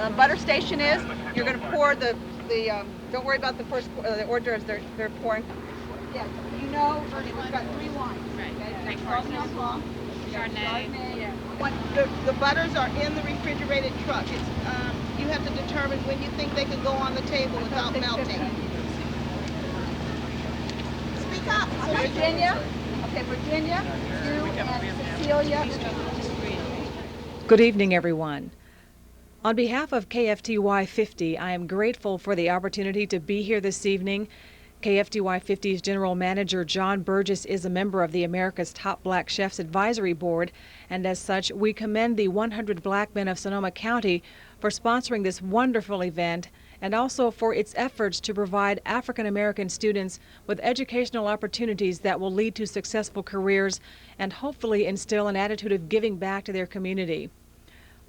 butter station is. You're going to pour the don't worry about the the hors d'oeuvres they're pouring. Yeah, you know, we've got 3 wines. Right. Okay? Sauvignon Blanc, Chardonnay. Yeah. When the butters are in the refrigerated truck, it's you have to determine when you think they can go on the table without melting. Speak up. So Virginia. Okay, Virginia, you and Cecilia. Good evening, everyone. On behalf of KFTY 50, I am grateful for the opportunity to be here this evening. KFTY 50's General Manager John Burgess is a member of the America's Top Black Chefs Advisory Board, and as such, we commend the 100 Black Men of Sonoma County for sponsoring this wonderful event and also for its efforts to provide African American students with educational opportunities that will lead to successful careers and hopefully instill an attitude of giving back to their community.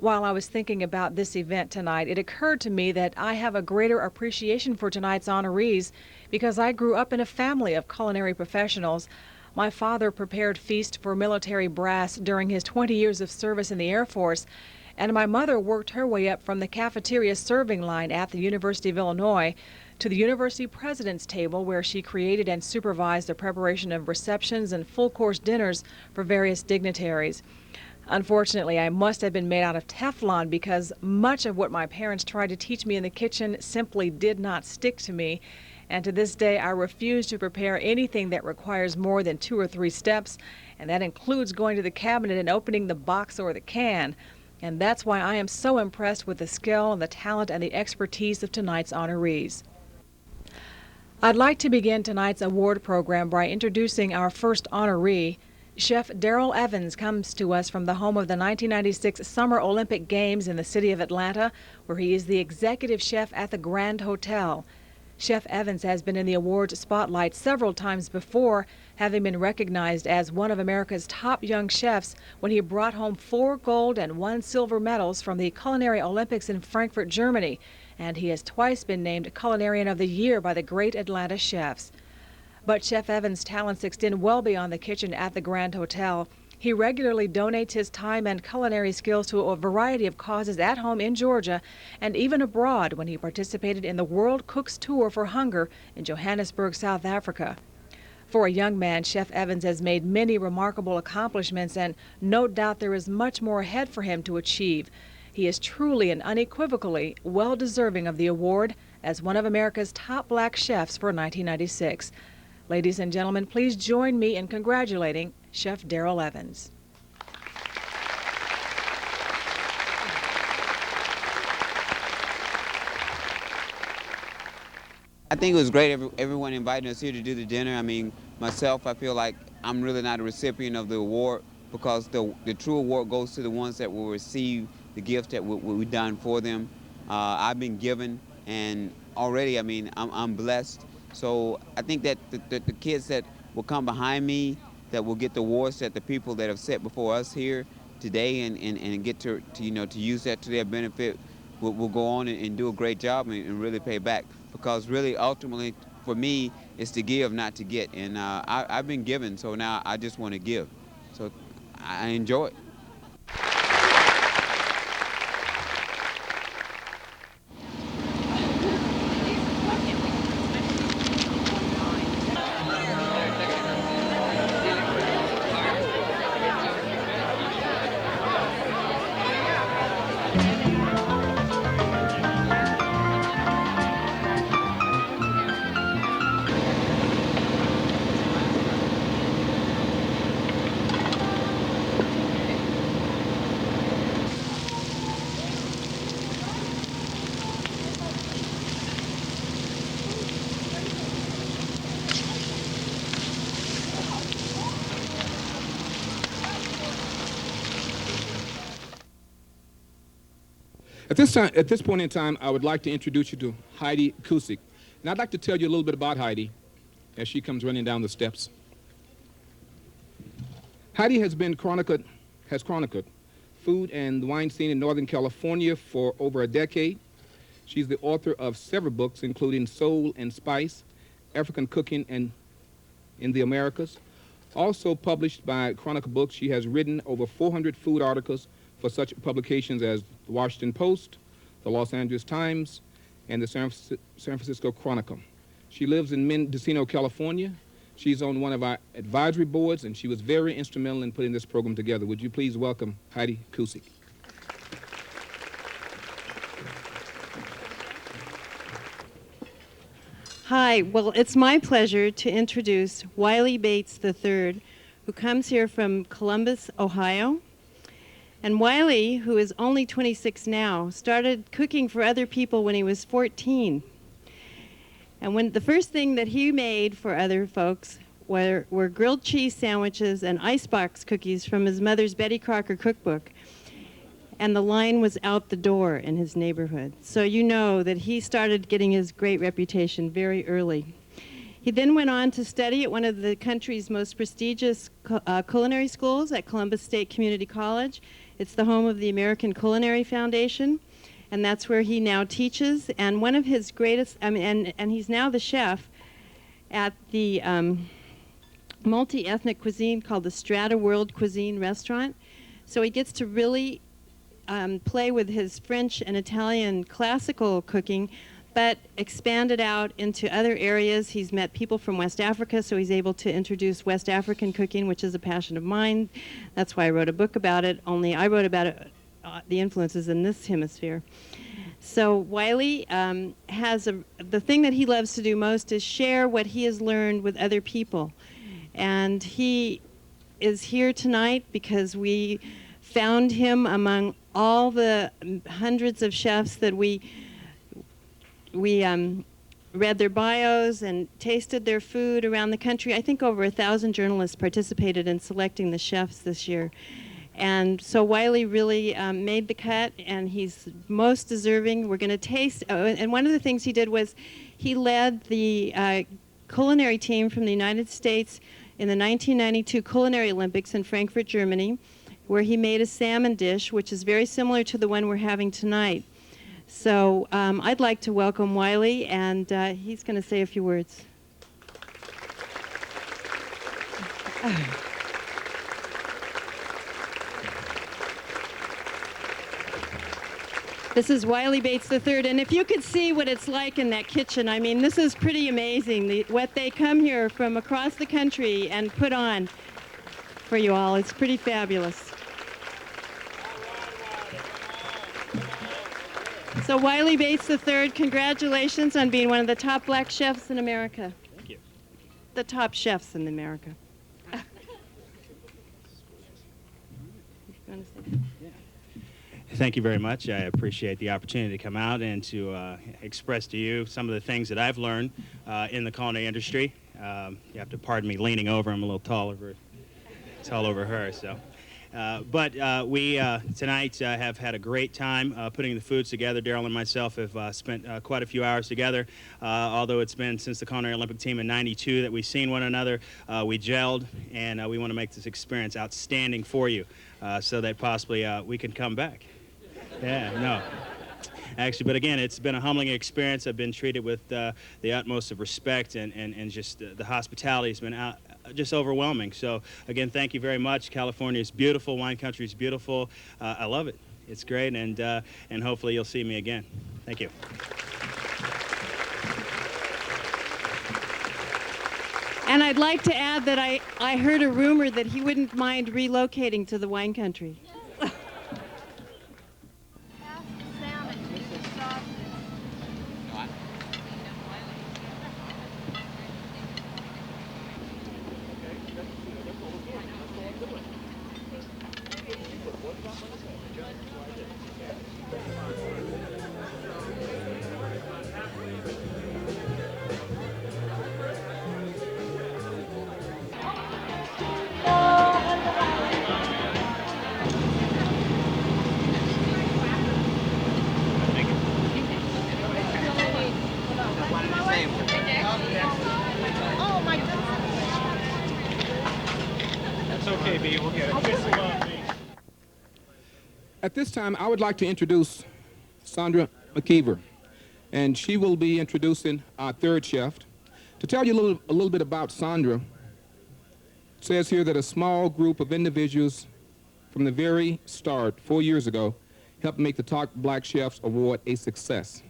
While I was thinking about this event tonight, it occurred to me that I have a greater appreciation for tonight's honorees because I grew up in a family of culinary professionals. My father prepared feast for military brass during his 20 years of service in the Air Force, and my mother worked her way up from the cafeteria serving line at the University of Illinois to the university president's table, where she created and supervised the preparation of receptions and full-course dinners for various dignitaries. Unfortunately, I must have been made out of Teflon because much of what my parents tried to teach me in the kitchen simply did not stick to me. And to this day, I refuse to prepare anything that requires more than 2 or 3 steps, and that includes going to the cabinet and opening the box or the can. And that's why I am so impressed with the skill and the talent and the expertise of tonight's honorees. I'd like to begin tonight's award program by introducing our first honoree. Chef Darrell Evans comes to us from the home of the 1996 Summer Olympic Games in the city of Atlanta, where he is the executive chef at the Grand Hotel. Chef Evans has been in the awards spotlight several times before, having been recognized as one of America's top young chefs when he brought home 4 gold and 1 silver medals from the Culinary Olympics in Frankfurt, Germany, and he has twice been named Culinarian of the Year by the Great Atlanta Chefs. But Chef Evans' talents extend well beyond the kitchen at the Grand Hotel. He regularly donates his time and culinary skills to a variety of causes at home in Georgia and even abroad when he participated in the World Cooks Tour for Hunger in Johannesburg, South Africa. For a young man, Chef Evans has made many remarkable accomplishments, and no doubt there is much more ahead for him to achieve. He is truly and unequivocally well deserving of the award as one of America's top black chefs for 1996. Ladies and gentlemen, please join me in congratulating Chef Darrell Evans. I think it was great, everyone inviting us here to do the dinner. I mean, myself, I feel like I'm really not a recipient of the award because the true award goes to the ones that will receive the gift that we've done for them. I've been given, and already, I mean, I'm blessed. So I think that the kids that will come behind me, that will get the awards, that the people that have set before us here today and get to use that to their benefit will go on and do a great job and really pay back. Because really, ultimately, for me, it's to give, not to get. And I've been given, so now I just want to give. So I enjoy it. At this point in time, I would like to introduce you to Heidi Kusik. And I'd like to tell you a little bit about Heidi as she comes running down the steps. Heidi has chronicled food and the wine scene in Northern California for over a decade. She's the author of several books, including Soul and Spice, African Cooking in the Americas. Also published by Chronicle Books, she has written over 400 food articles for such publications as the Washington Post, the Los Angeles Times, and the San Francisco Chronicle. She lives in Mendocino, California. She's on one of our advisory boards, and she was very instrumental in putting this program together. Would you please welcome Heidi Cusick? Hi, well, it's my pleasure to introduce Wiley Bates III, who comes here from Columbus, Ohio. And Wiley, who is only 26 now, started cooking for other people when he was 14. And when the first thing that he made for other folks were grilled cheese sandwiches and icebox cookies from his mother's Betty Crocker cookbook. And the line was out the door in his neighborhood. So you know that he started getting his great reputation very early. He then went on to study at one of the country's most prestigious culinary schools at Columbus State Community College. It's the home of the American Culinary Foundation, and that's where he now teaches. And one of his greatest, and he's now the chef at the multi-ethnic cuisine called the Strata World Cuisine Restaurant. So he gets to really play with his French and Italian classical cooking, but expand it out into other areas. He's met people from West Africa, so he's able to introduce West African cooking, which is a passion of mine. That's why I wrote a book about it, only I wrote about it, the influences in this hemisphere. So Wiley has the thing that he loves to do most is share what he has learned with other people. And he is here tonight because we found him among all the hundreds of chefs that we read their bios and tasted their food around the country. I think over 1,000 journalists participated in selecting the chefs this year. And so Wiley really made the cut, and he's most deserving. We're going to taste, and one of the things he did was he led the culinary team from the United States in the 1992 Culinary Olympics in Frankfurt, Germany, where he made a salmon dish, which is very similar to the one we're having tonight. So I'd like to welcome Wiley, and he's going to say a few words. This is Wiley Bates III, and if you could see what it's like in that kitchen, I mean, this is pretty amazing, what they come here from across the country and put on for you all. It's pretty fabulous. So Wiley Bates III, congratulations on being one of the top black chefs in America. Thank you. The top chefs in America. Thank you very much. I appreciate the opportunity to come out and to express to you some of the things that I've learned in the culinary industry. You have to pardon me leaning over. I'm a little tall over her. So. But we tonight have had a great time putting the foods together. Daryl and myself have spent quite a few hours together. Although it's been since the Culinary Olympic team in '92 that we've seen one another, we gelled, and we want to make this experience outstanding for you so that possibly we can come back. Yeah, no. Actually, but again, it's been a humbling experience. I've been treated with the utmost of respect, and just the hospitality has been just overwhelming. So again, thank you very much. California is beautiful. Wine country is beautiful. I love it. It's great, and hopefully you'll see me again. Thank you. And I'd like to add that I heard a rumor that he wouldn't mind relocating to the wine country. At this time, I would like to introduce Sandra McKeever, and she will be introducing our third chef. To tell you a little bit about Sandra, it says here that a small group of individuals from the very start, 4 years ago, helped make the Top Black Chefs Award a success.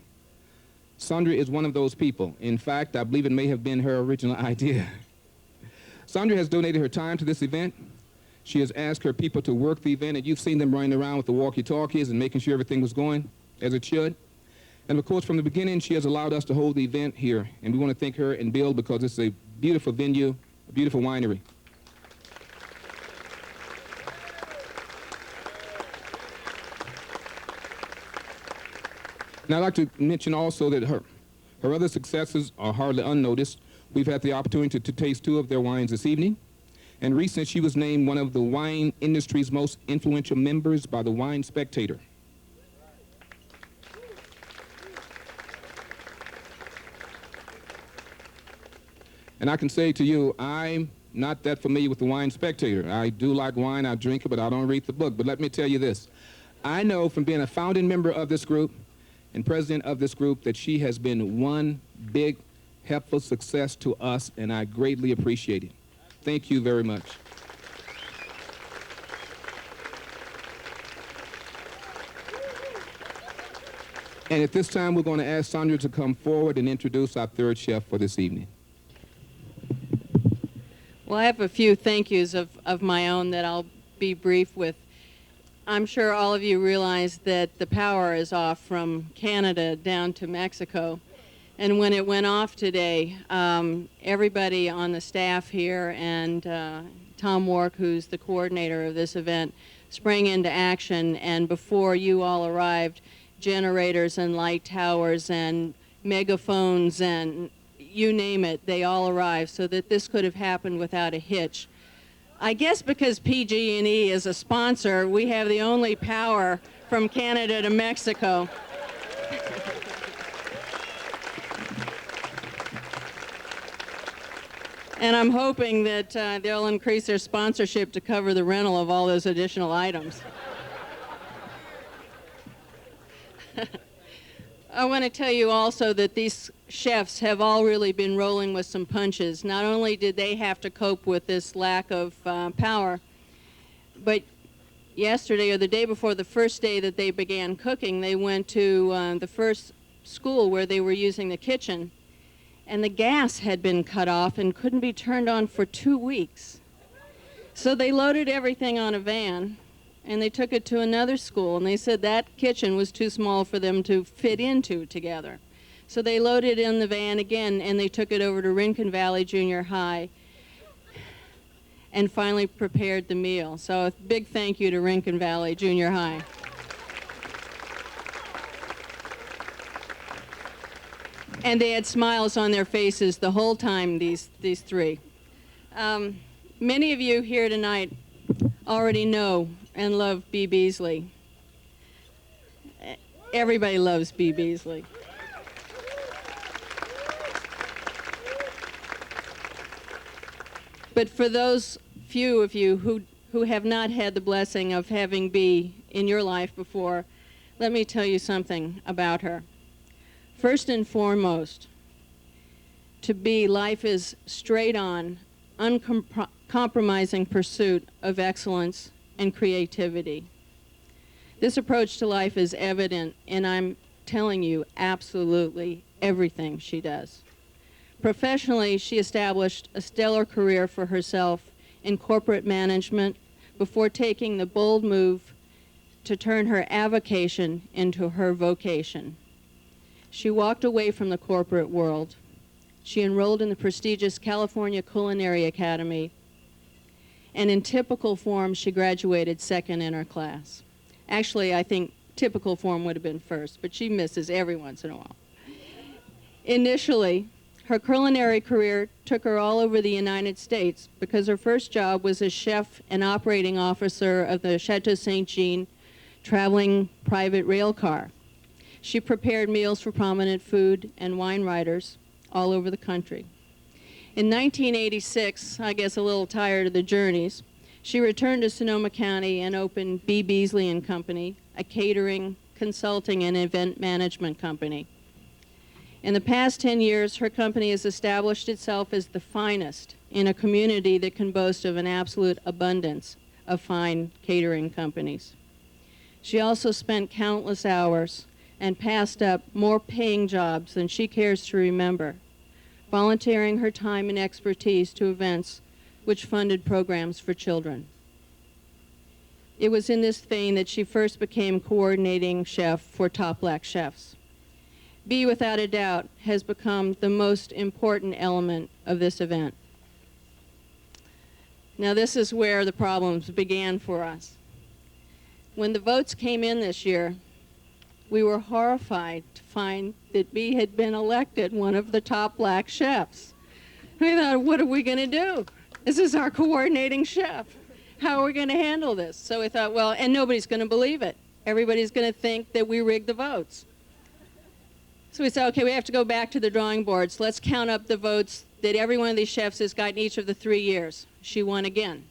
Sandra is one of those people. In fact, I believe it may have been her original idea. Sandra has donated her time to this event. She has asked her people to work the event, and you've seen them running around with the walkie-talkies and making sure everything was going as it should. And of course, from the beginning, she has allowed us to hold the event here, and we want to thank her and Bill because it's a beautiful venue, a beautiful winery. Now, I'd like to mention also that her other successes are hardly unnoticed. We've had the opportunity to taste 2 of their wines this evening. And recently, she was named one of the wine industry's most influential members by the Wine Spectator. And I can say to you, I'm not that familiar with the Wine Spectator. I do like wine, I drink it, but I don't read the book. But let me tell you this. I know from being a founding member of this group and president of this group that she has been one big, helpful success to us, and I greatly appreciate it. Thank you very much. And at this time, we're going to ask Sandra to come forward and introduce our 3rd chef for this evening. Well, I have a few thank yous of my own that I'll be brief with. I'm sure all of you realize that the power is off from Canada down to Mexico. And when it went off today, everybody on the staff here and Tom Wark, who's the coordinator of this event, sprang into action. And before you all arrived, generators and light towers and megaphones and you name it, they all arrived so that this could have happened without a hitch. I guess because PG&E is a sponsor, we have the only power from Canada to Mexico. And I'm hoping that they'll increase their sponsorship to cover the rental of all those additional items. I want to tell you also that these chefs have all really been rolling with some punches. Not only did they have to cope with this lack of power, but yesterday or the day before the first day that they began cooking, they went to the first school where they were using the kitchen, and the gas had been cut off and couldn't be turned on for 2 weeks. So they loaded everything on a van, and they took it to another school, and they said that kitchen was too small for them to fit into together. So they loaded in the van again, and they took it over to Rincon Valley Junior High and finally prepared the meal. So a big thank you to Rincon Valley Junior High. And they had smiles on their faces the whole time, these 3. Many of you here tonight already know and love Bee Beasley. Everybody loves Bee Beasley. But for those few of you who have not had the blessing of having Bee in your life before, let me tell you something about her. First and foremost, to Bee, life is straight on, uncompromising pursuit of excellence and creativity. This approach to life is evident, and I'm telling you absolutely everything she does. Professionally, she established a stellar career for herself in corporate management before taking the bold move to turn her avocation into her vocation. She walked away from the corporate world. She enrolled in the prestigious California Culinary Academy, and in typical form, she graduated second in her class. Actually, I think typical form would have been first, but she misses every once in a while. Initially, her culinary career took her all over the United States because her first job was as chef and operating officer of the Chateau Saint-Jean traveling private rail car. She prepared meals for prominent food and wine writers all over the country. In 1986, I guess a little tired of the journeys, she returned to Sonoma County and opened Bee Beasley and Company, a catering, consulting, and event management company. In the past 10 years, her company has established itself as the finest in a community that can boast of an absolute abundance of fine catering companies. She also spent countless hours and passed up more paying jobs than she cares to remember, volunteering her time and expertise to events which funded programs for children. It was in this vein that she first became coordinating chef for Top Black Chefs. Bee, without a doubt, has become the most important element of this event. Now, this is where the problems began for us. When the votes came in this year, we were horrified to find that Bee had been elected one of the Top Black Chefs. We thought, what are we going to do? This is our coordinating chef. How are we going to handle this? So we thought, well, and nobody's going to believe it. Everybody's going to think that we rigged the votes. So we said, okay, we have to go back to the drawing boards. Let's count up the votes that every one of these chefs has gotten each of the 3 years. She won again.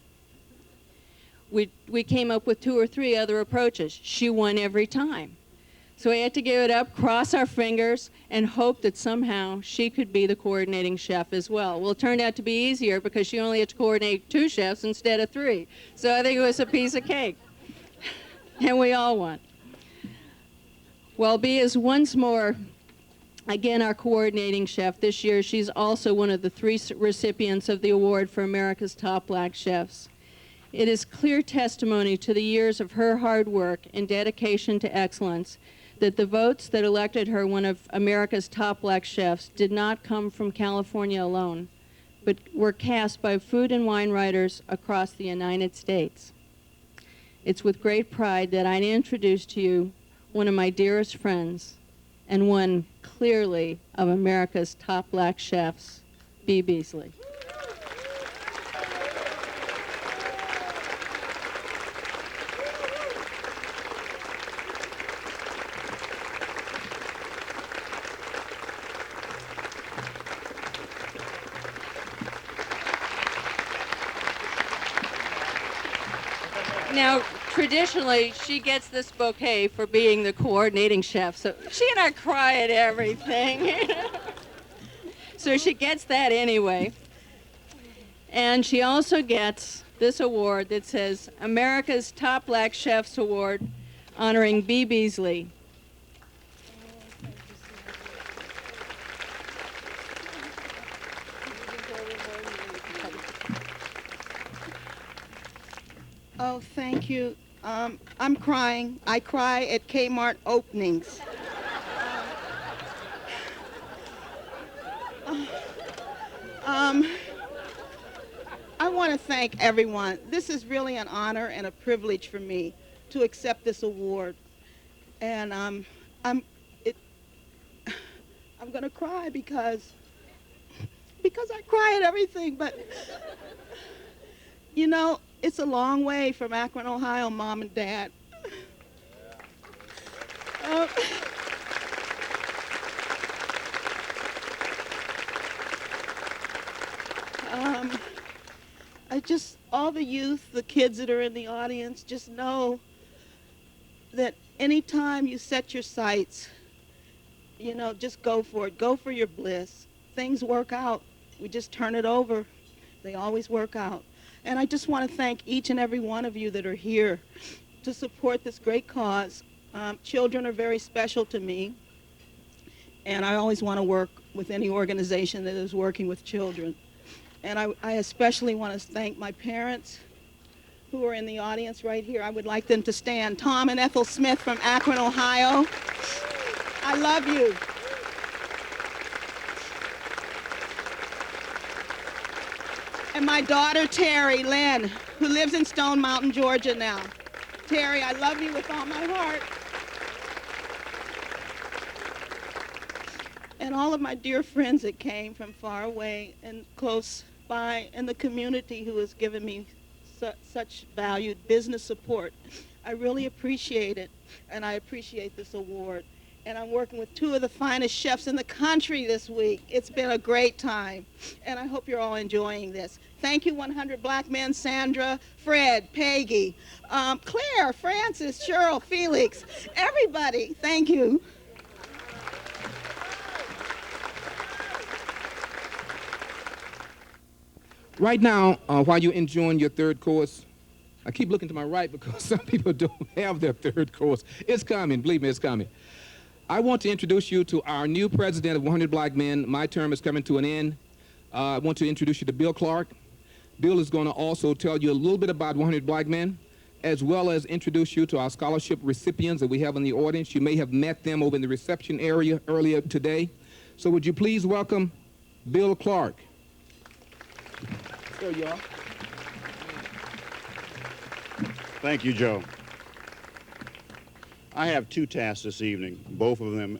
We came up with 2 or 3 other approaches. She won every time. So we had to give it up, cross our fingers, and hope that somehow she could be the coordinating chef as well. Well, it turned out to be easier because she only had to coordinate 2 chefs instead of 3. So I think it was a piece of cake. And we all won. Well, Bee is once more, again, our coordinating chef. This year, she's also one of the 3 recipients of the award for America's Top Black Chefs. It is clear testimony to the years of her hard work and dedication to excellence that the votes that elected her one of America's top black chefs did not come from California alone, but were cast by food and wine writers across the United States. It's with great pride that I introduce to you one of my dearest friends and one clearly of America's top black chefs, Bee Beasley. Now, traditionally, she gets this bouquet for being the coordinating chef, so she and I cry at everything. So she gets that anyway. And she also gets this award that says America's Top Black Chefs Award, honoring Bee Beasley. Oh, thank you. I'm crying. I cry at Kmart openings. I want to thank everyone. This is really an honor and a privilege for me to accept this award. And I'm going to cry because I cry at everything, but you know, it's a long way from Akron, Ohio, Mom and Dad. All the youth, the kids that are in the audience, just know that anytime you set your sights, you know, just go for it. Go for your bliss. Things work out. We just turn it over. They always work out. And I just want to thank each and every one of you that are here to support this great cause. Children are very special to me, and I always want to work with any organization that is working with children. And I especially want to thank my parents who are in the audience right here. I would like them to stand. Tom and Ethel Smith from Akron, Ohio. I love you. And my daughter, Terry Lynn, who lives in Stone Mountain, Georgia now. Terry, I love you with all my heart. And all of my dear friends that came from far away and close by, and the community who has given me such valued business support. I really appreciate it, and I appreciate this award. And I'm working with 2 of the finest chefs in the country this week. It's been a great time, and I hope you're all enjoying this. Thank you, 100 Black Men, Sandra, Fred, Peggy, Claire, Francis, Cheryl, Felix, everybody, thank you. Right now, while you're enjoying your third course, I keep looking to my right because some people don't have their third course. It's coming. Believe me, it's coming. I want to introduce you to our new president of 100 Black Men. My term is coming to an end. I want to introduce you to Bill Clark. Bill is going to also tell you a little bit about 100 Black Men, as well as introduce you to our scholarship recipients that we have in the audience. You may have met them over in the reception area earlier today. So would you please welcome Bill Clark. There you are. Thank you, Joe. I have two tasks this evening, both of them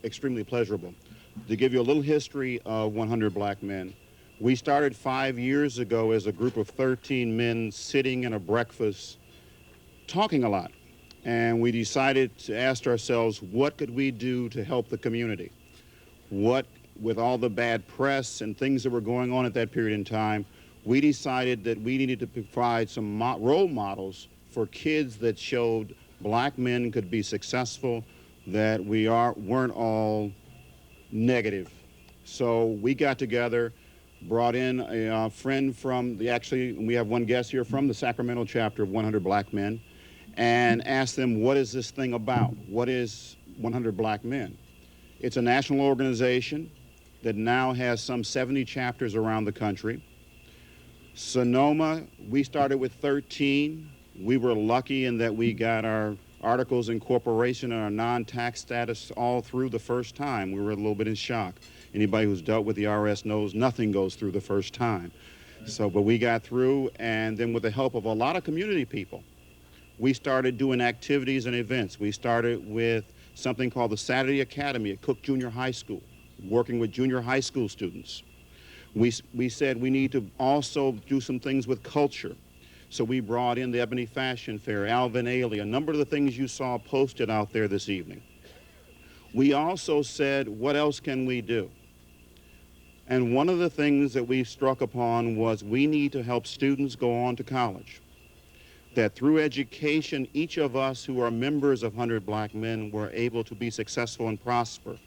extremely pleasurable. To give you a little history of 100 Black Men, we started 5 years ago as a group of 13 men sitting in a breakfast, talking a lot. And we decided to ask ourselves, what could we do to help the community? What, with all the bad press and things that were going on at that period in time, we decided that we needed to provide some role models for kids that showed Black men could be successful, that we weren't all negative. So we got together, brought in a friend from actually we have one guest here from the Sacramento chapter of 100 Black Men, and asked them, what is this thing about? What is 100 Black Men? It's a national organization that now has some 70 chapters around the country. Sonoma, we started with 13. We were lucky in that we got our articles of incorporation and our non-tax status all through the first time. We were a little bit in shock. Anybody who's dealt with the IRS knows nothing goes through the first time. So, but we got through, and then with the help of a lot of community people, we started doing activities and events. We started with something called the Saturday Academy at Cook Junior High School, working with junior high school students. We said we need to also do some things with culture. So we brought in the Ebony Fashion Fair, Alvin Ailey, a number of the things you saw posted out there this evening. We also said, what else can we do? And one of the things that we struck upon was we need to help students go on to college. That through education, each of us who are members of 100 Black Men were able to be successful and prosper.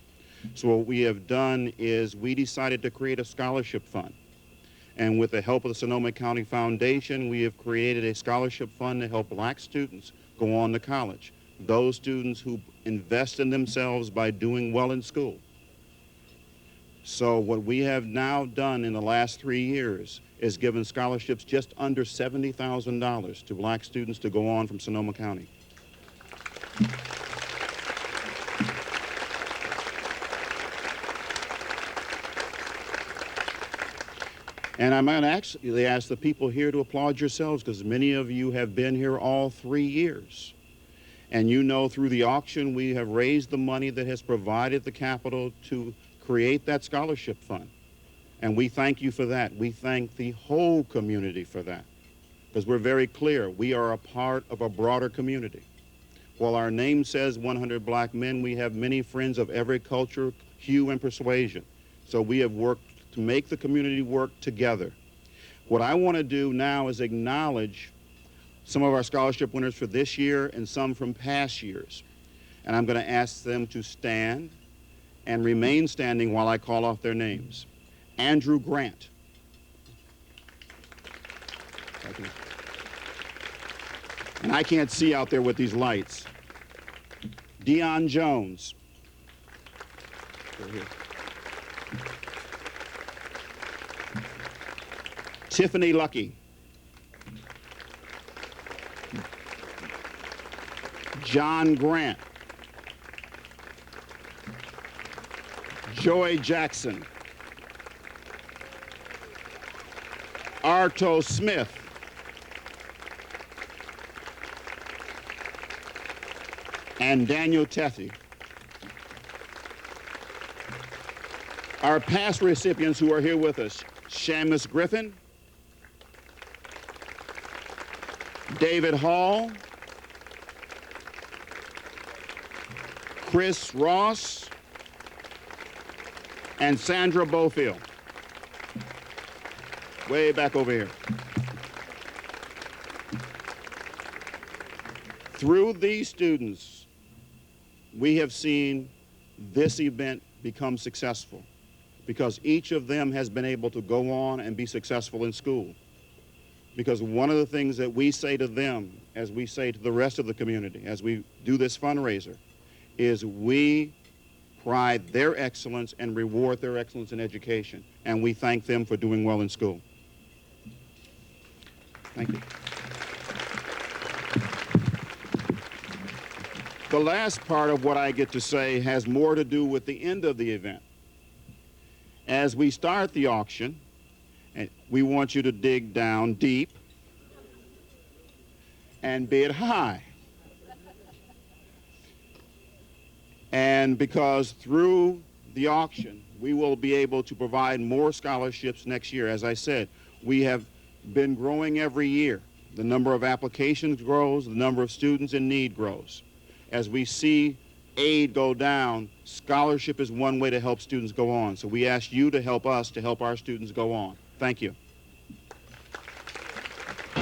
So what we have done is we decided to create a scholarship fund. And with the help of the Sonoma County Foundation, we have created a scholarship fund to help Black students go on to college. Those students who invest in themselves by doing well in school. So what we have now done in the last 3 years is given scholarships just under $70,000 to Black students to go on from Sonoma County. And I'm going to actually ask the people here to applaud yourselves, because many of you have been here all 3 years. And you know through the auction we have raised the money that has provided the capital to create that scholarship fund. And we thank you for that. We thank the whole community for that, because we're very clear. We are a part of a broader community. While our name says 100 Black Men, we have many friends of every culture, hue, and persuasion. So we have worked to make the community work together. What I want to do now is acknowledge some of our scholarship winners for this year and some from past years. And I'm going to ask them to stand and remain standing while I call off their names. Andrew Grant. And I can't see out there with these lights. Dion Jones. Go here. Tiffany Lucky. John Grant. Joy Jackson. Arto Smith. And Daniel Teffy. Our past recipients who are here with us: Shamus Griffin, David Hall, Chris Ross, and Sandra Bofield. Way back over here. Through these students, we have seen this event become successful, because each of them has been able to go on and be successful in school. because one of the things that we say to them, as we say to the rest of the community, as we do this fundraiser, is we pride their excellence and reward their excellence in education, and we thank them for doing well in school. Thank you. The last part of what I get to say has more to do with the end of the event. As we start the auction, we want you to dig down deep and bid high. And because through the auction, we will be able to provide more scholarships next year. As I said, we have been growing every year. The number of applications grows, the number of students in need grows. As we see aid go down, scholarship is one way to help students go on. So we ask you to help us to help our students go on. Thank you. Or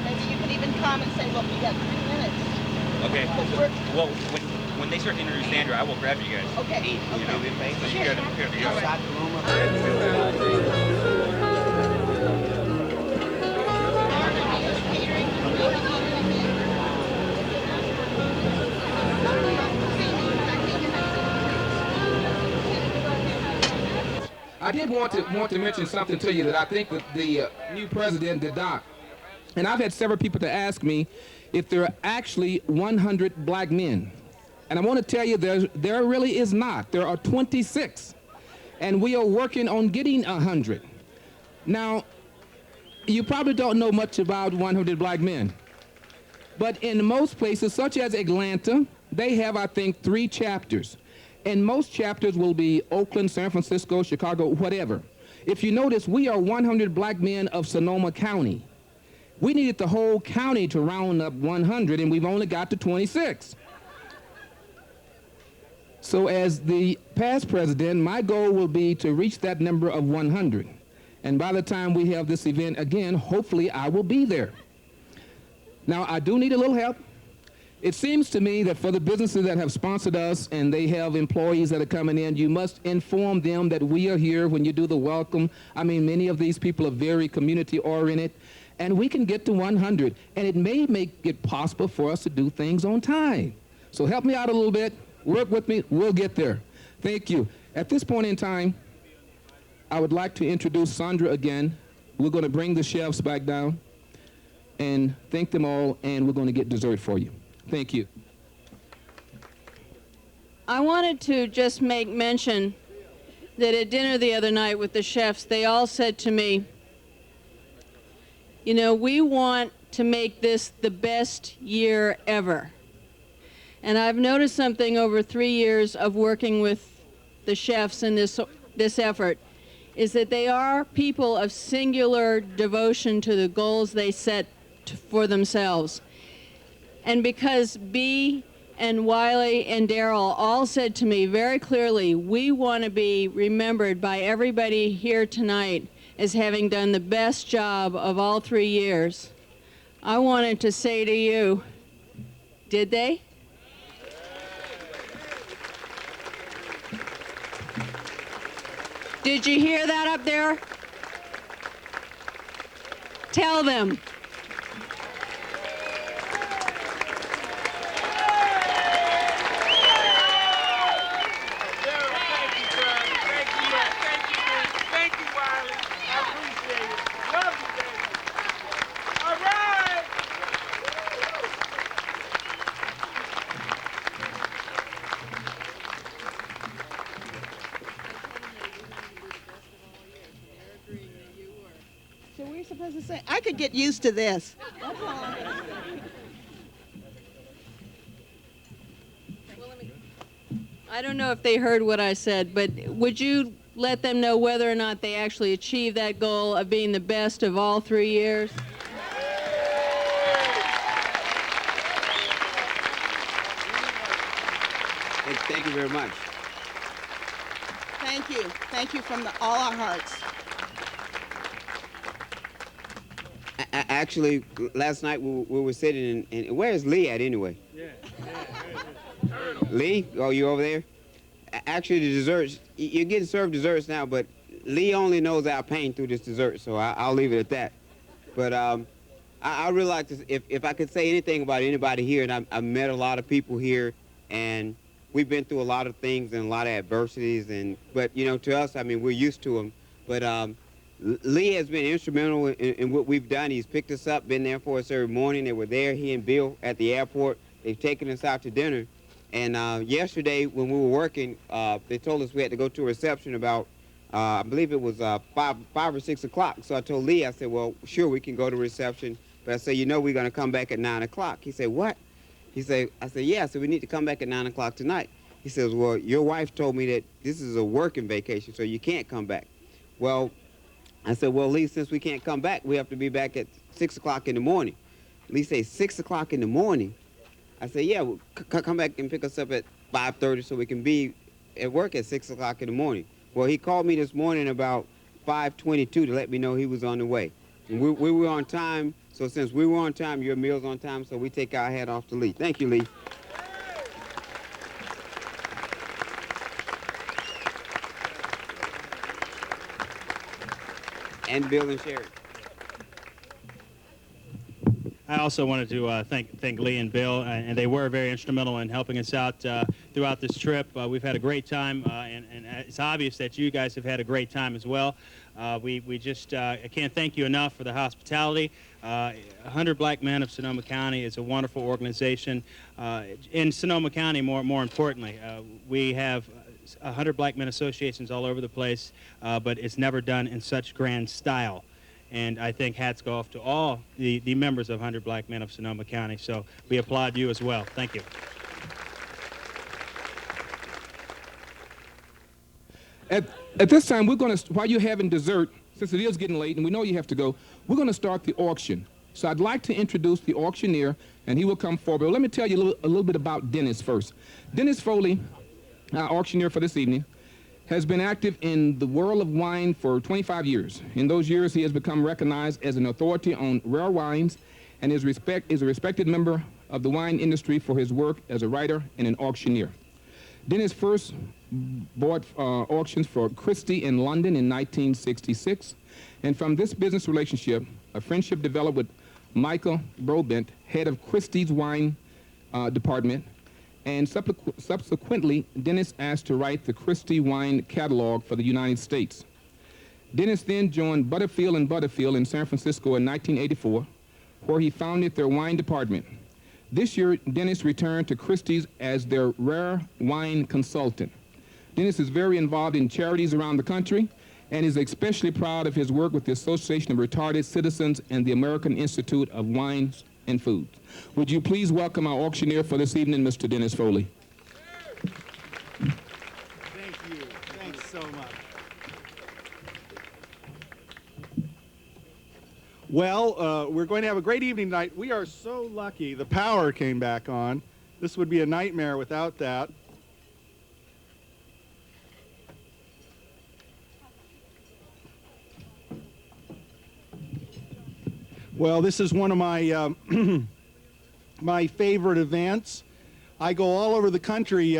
maybe you can even come and say, look, we got 3 minutes. Okay. Well, when they start to introduce Sandra, I will grab you guys. Okay. You know, so you gotta I did want to mention something to you that I think that the new president did not. And I've had several people to ask me if there are actually 100 black men. And I want to tell you there really is not. There are 26. And we are working on getting 100. Now, you probably don't know much about 100 black men. But in most places, such as Atlanta, they have, I think, 3 chapters. And most chapters will be Oakland, San Francisco, Chicago, whatever. If you notice, we are 100 black men of Sonoma County. We needed the whole county to round up 100, and we've only got to 26. So as the past president, my goal will be to reach that number of 100. And by the time we have this event again, hopefully I will be there. Now, I do need a little help. It seems to me that for the businesses that have sponsored us and they have employees that are coming in, you must inform them that we are here when you do the welcome. I mean, many of these people are very community-oriented, and we can get to 100, and it may make it possible for us to do things on time. So help me out a little bit. Work with me. We'll get there. Thank you. At this point in time, I would like to introduce Sandra again. We're going to bring the chefs back down and thank them all, and we're going to get dessert for you. Thank you. I wanted to just make mention that at dinner the other night with the chefs, they all said to me, you know, we want to make this the best year ever. And I've noticed something over 3 years of working with the chefs in this effort, is that they are people of singular devotion to the goals they set for themselves. And because Bea and Wiley and Daryl all said to me very clearly, we want to be remembered by everybody here tonight as having done the best job of all 3 years, I wanted to say to you, did they? Did you hear that up there? Tell them. So we're supposed to say, I could get used to this. That's all. I don't know if they heard what I said, but would you let them know whether or not they actually achieved that goal of being the best of all 3 years? Thank you very much. Thank you. Thank you from all our hearts. Actually, last night we were sitting and where's Lee at anyway? Lee, oh, you over there? Actually, the desserts, you're getting served desserts now, but Lee only knows our pain through this dessert, so I'll leave it at that. But I really like to, if I could say anything about anybody here, and I've met a lot of people here, and we've been through a lot of things and a lot of adversities, but you know, to us, I mean, we're used to them. But Lee has been instrumental in what we've done. He's picked us up, been there for us every morning. They were there, he and Bill, at the airport. They've taken us out to dinner. And yesterday, when we were working, they told us we had to go to a reception about, I believe it was 5 or 6 o'clock. So I told Lee, I said, well, sure, we can go to reception. But I said, you know, we're going to come back at 9 o'clock. He said, what? I said, yeah. I said, we need to come back at 9 o'clock tonight. He says, well, your wife told me that this is a working vacation, so you can't come back. Well, I said, well, Lee, since we can't come back, we have to be back at 6 o'clock in the morning. Lee said, 6 o'clock in the morning? I said, yeah, well, come back and pick us up at 5:30 so we can be at work at 6 o'clock in the morning. Well, he called me this morning about 5:22 to let me know he was on the way. And we were on time, so since we were on time, your meal's on time, so we take our hat off to Lee. Thank you, Lee. And Bill and Sherry. I also wanted to thank Lee and Bill, and they were very instrumental in helping us out throughout this trip. We've had a great time, and it's obvious that you guys have had a great time as well. We just I can't thank you enough for the hospitality. 100 Black Men of Sonoma County is a wonderful organization. In Sonoma County, more importantly, we have 100 Black Men associations all over the place, but it's never done in such grand style. And I think hats go off to all the members of 100 Black Men of Sonoma County. So we applaud you as well. Thank you. At this time, we're going to, while you're having dessert, since it is getting late and we know you have to go, we're going to start the auction. So I'd like to introduce the auctioneer, and he will come forward. But let me tell you a little bit about Dennis first. Dennis Foley, our auctioneer for this evening, has been active in the world of wine for 25 years. In those years, he has become recognized as an authority on rare wines and is a respected member of the wine industry for his work as a writer and an auctioneer. Dennis first bought auctions for Christie in London in 1966, and from this business relationship, a friendship developed with Michael Brobent, head of Christie's wine department, and subsequently, Dennis asked to write the Christie wine catalog for the United States. Dennis then joined Butterfield & Butterfield in San Francisco in 1984, where he founded their wine department. This year, Dennis returned to Christie's as their rare wine consultant. Dennis is very involved in charities around the country and is especially proud of his work with the Association of Retarded Citizens and the American Institute of Wines and Foods. Would you please welcome our auctioneer for this evening, Mr. Dennis Foley. Thank you. Thanks so much. Well, we're going to have a great evening tonight. We are so lucky the power came back on. This would be a nightmare without that. Well, this is one of my my favorite events. I go all over the country.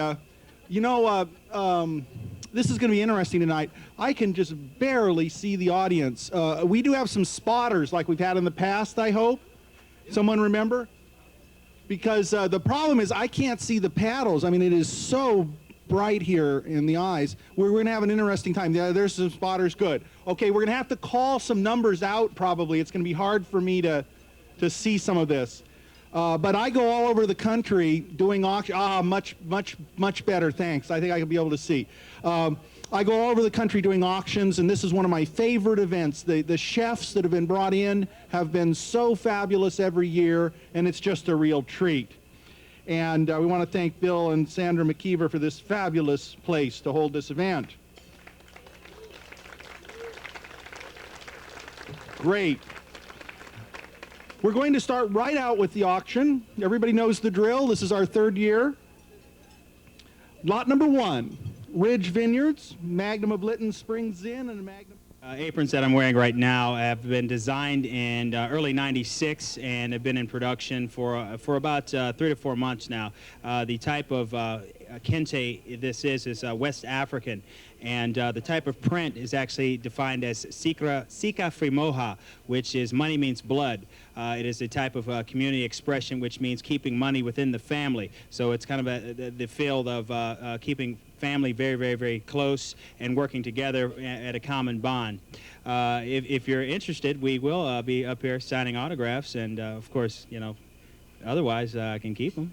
This is going to be interesting tonight. I can just barely see the audience. We do have some spotters like we've had in the past, I hope. Someone remember? Because the problem is I can't see the paddles. I mean, it is so bright here in the eyes. We're going to have an interesting time. There's some spotters. Good. Okay, we're going to have to call some numbers out probably. It's going to be hard for me to see some of this. But I go all over the country doing auctions. Much better, thanks. I think I can be able to see. I go all over the country doing auctions, and this is one of my favorite events. The chefs that have been brought in have been so fabulous every year, and it's just a real treat. And we want to thank Bill and Sandra McKeever for this fabulous place to hold this event. Great. We're going to start right out with the auction. Everybody knows the drill. This is our third year. Lot number 1, Ridge Vineyards, Magnum of Lytton Springs Inn, and a Magnum. Aprons that I'm wearing right now have been designed in early '96 and have been in production for about 3 to 4 months now. The type of kente this is West African, and the type of print is actually defined as Sika Frimoha, which is money means blood. It is a type of community expression which means keeping money within the family. So it's kind of the field of keeping family very, very, very close and working together at a common bond. If you're interested, we will be up here signing autographs, and of course, you know, otherwise I can keep them.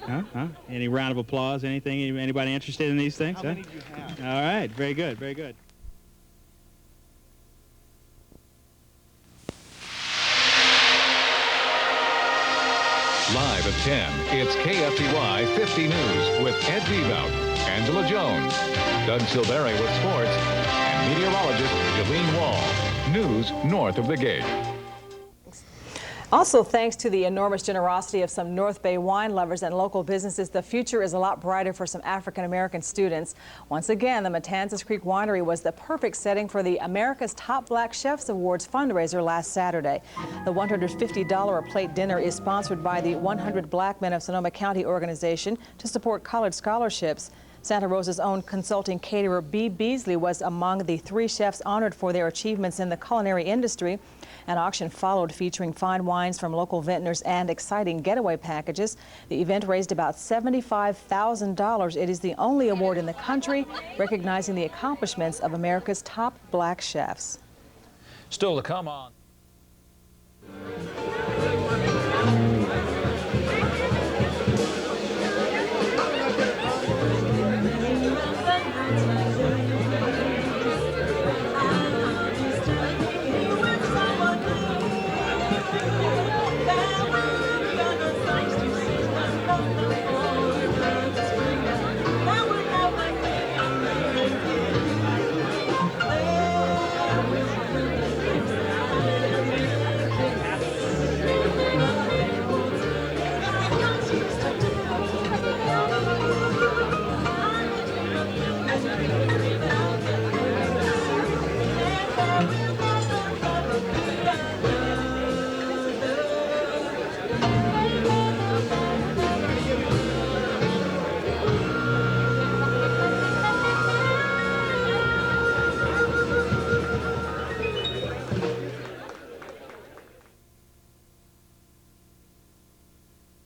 Huh? Any round of applause? Anything? Anybody interested in these things? How many do you have? All right, very good, very good. Live at 10, it's KFTY 50 News with Ed Bebout, Angela Jones, Doug Silveri with sports, and meteorologist Jelene Wall. News north of the gate. Also, thanks to the enormous generosity of some North Bay wine lovers and local businesses, the future is a lot brighter for some African-American students. Once again, the Matanzas Creek Winery was the perfect setting for the America's Top Black Chefs Awards fundraiser last Saturday. The $150 a plate dinner is sponsored by the 100 Black Men of Sonoma County organization to support college scholarships. Santa Rosa's own consulting caterer B. Beasley was among the 3 chefs honored for their achievements in the culinary industry. An auction followed featuring fine wines from local vintners and exciting getaway packages. The event raised about $75,000. It is the only award in the country recognizing the accomplishments of America's top black chefs. Still to come on.